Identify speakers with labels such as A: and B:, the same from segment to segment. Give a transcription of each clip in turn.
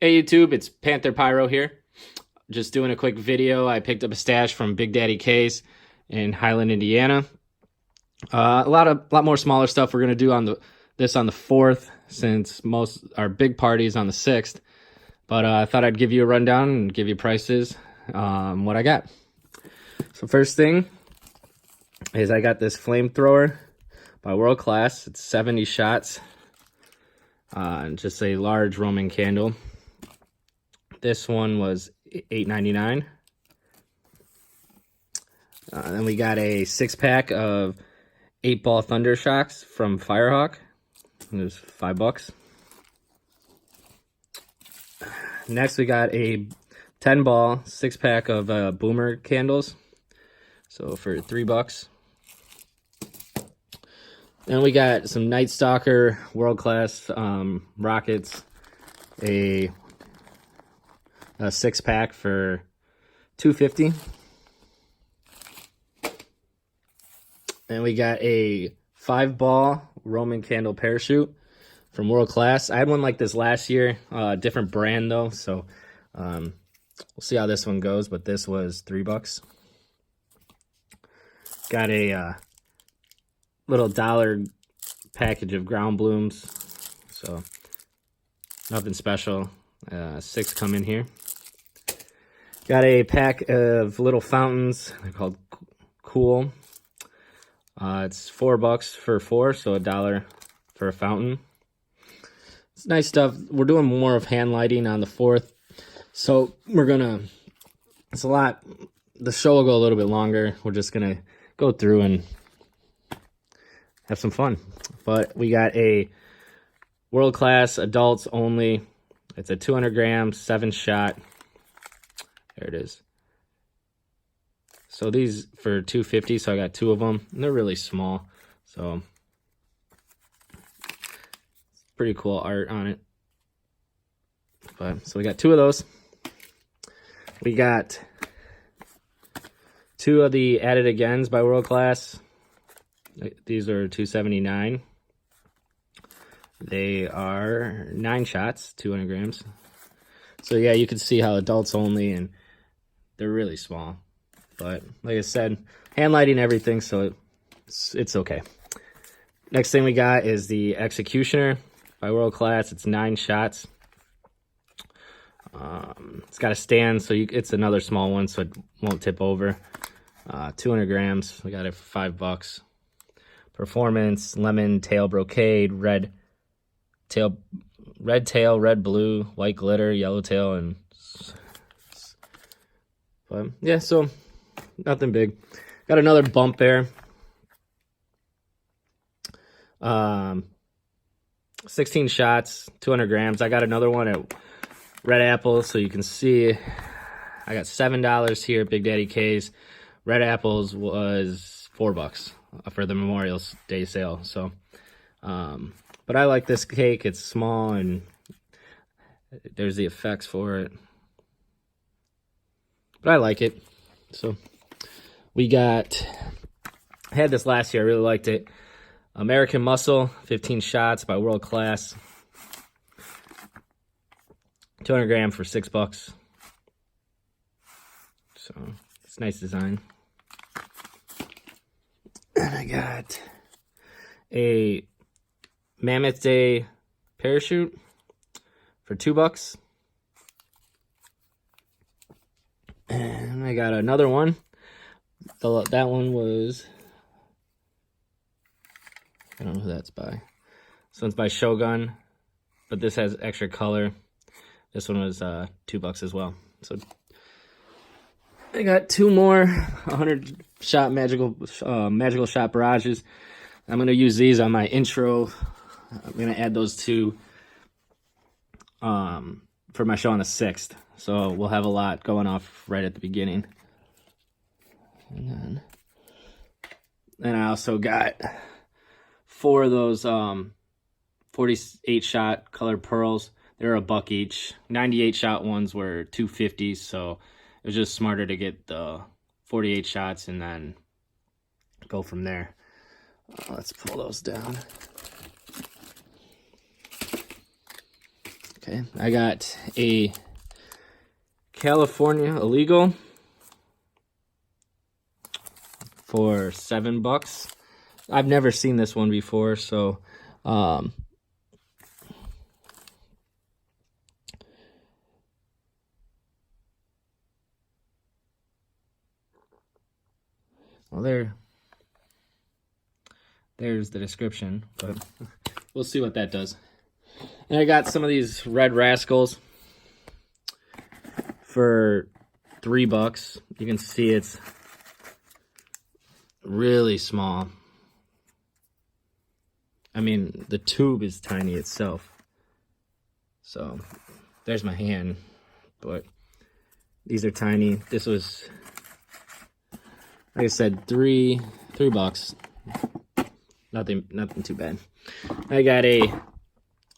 A: Hey YouTube, it's Panther Pyro here. Just doing a quick video. I picked up a stash from Big Daddy K's in Highland, Indiana. A lot more smaller stuff we're gonna do on this on the 4th, since most our big party is on the 6th. But I thought I'd give you a rundown and give you prices, what I got. So first thing is I got this flamethrower by World Class. It's 70 shots, just a large Roman candle. This one was $8.99. Then we got a 6-pack of 8-ball Thunder Shocks from FIREWORK. It was $5. Next, we got a 10-ball 6-pack of Boomer candles, so for $3. Then we got some Night Stalker World Class rockets, a 6-pack for $2.50. And we got a 5-ball Roman candle parachute from World Class. I had one like this last year, different brand though, so we'll see how this one goes, but this was $3. Got a little $1 package of ground blooms, so nothing special. 6 come in here. Got a pack of little fountains. They're called Cool. It's $4 for 4, so $1 for a fountain. It's nice stuff. We're doing more of hand lighting on the 4th, so it's a lot. The show will go a little bit longer. We're just gonna go through and have some fun. But we got a World Class adults only. It's a 200 gram 7-shot. There it is. So these for $2.50, so I got 2 of them. And they're really small, so pretty cool art on it. But so we got 2 of those. We got 2 of the Added Agains by World Class. These are $2.79. They are 9 shots, 200 grams. So yeah, you can see how adults only, and they're really small. But like I said, hand lighting everything, so it's okay. Next thing we got is the Executioner by World Class. It's 9 shots. It's got a stand, so it's another small one, so it won't tip over. 200 grams. We got it for $5. Performance Lemon Tail Brocade, red tail, red blue, white glitter, yellow tail, and but yeah, so nothing big. Got another bump there. 16 shots, 200 grams. I got another one at Red Apple, so you can see I got $7 here at Big Daddy K's. Red Apples was $4 for the Memorial Day sale. So, but I like this cake. It's small and there's the effects for it. But I like it. So we got, I had this last year. I really liked it. American Muscle, 15 shots by World Class. 200 gram for $6. So it's nice design. And I got a Mammoth Day parachute for $2. And I got another one. That one was, I don't know who that's by. This one's by Shogun, but this has extra color. This one was $2 as well. So I got 2 more 100 shot magical shot barrages. I'm gonna use these on my intro. I'm gonna add those 2 for my show on the 6th. So we'll have a lot going off right at the beginning. And then I also got 4 of those 48 shot colored pearls. They're $1 each. 98 shot ones were $2.50, so it was just smarter to get the 48 shots and then go from there. Let's pull those down. Okay, I got a California illegal for $7. I've never seen this one before, so well, there's the description, but we'll see what that does. And I got some of these Red Rascals for $3. You can see it's really small. I mean, the tube is tiny itself. So there's my hand, but these are tiny. This was, like I said, $3. Nothing too bad. I got a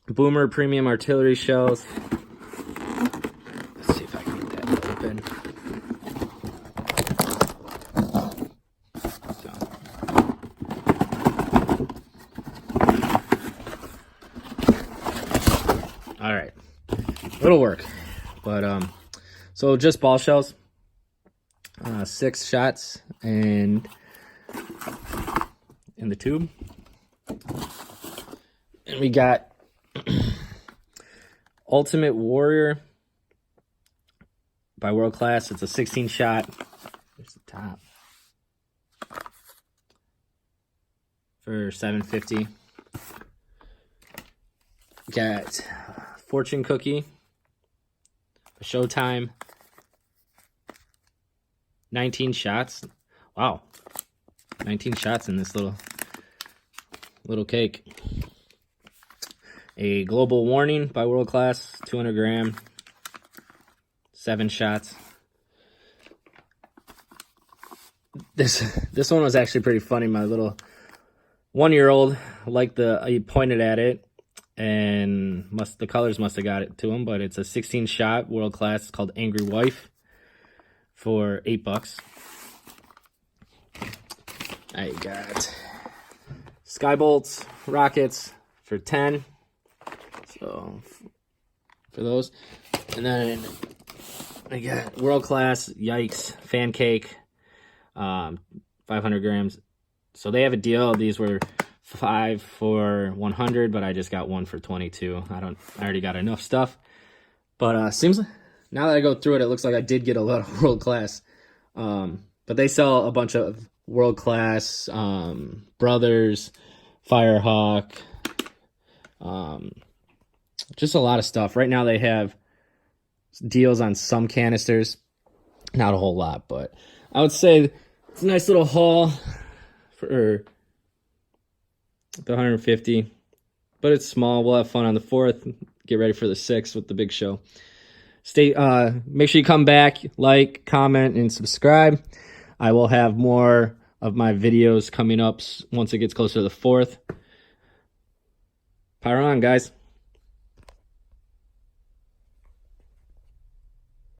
A: Boomer Premium Artillery Shells. Let's see if I can get that open. All right, it'll work, but so just ball shells, 6 shots, and in the tube, and we got Ultimate Warrior by World Class. It's a 16 shot. There's the top for $7.50. Got Fortune Cookie, Showtime, 19 shots. Wow, 19 shots in this little cake. A Global Warning by World Class, 200 gram, 7 shots. This one was actually pretty funny. My little 1-year-old he pointed at it, and the colors must have got it to him, but it's a 16 shot World Class. It's called Angry Wife for $8. I got Skybolts Rockets for 10. So for those, and then I got World Class Yikes Fan Cake, 500 grams. So they have a deal. These were 5 for 100, but I just got 1 for 22. I already got enough stuff, but seems like now that I go through it, it looks like I did get a lot of World Class. But they sell a bunch of World Class, Brothers, Firehawk, just a lot of stuff. Right now they have deals on some canisters, not a whole lot, but I would say it's a nice little haul for the 150, but it's small. We'll have fun on the 4th. Get ready for the 6th with the big show. Make sure you come back, like, comment, and subscribe. I will have more of my videos coming up once it gets closer to the 4th. Power on, guys.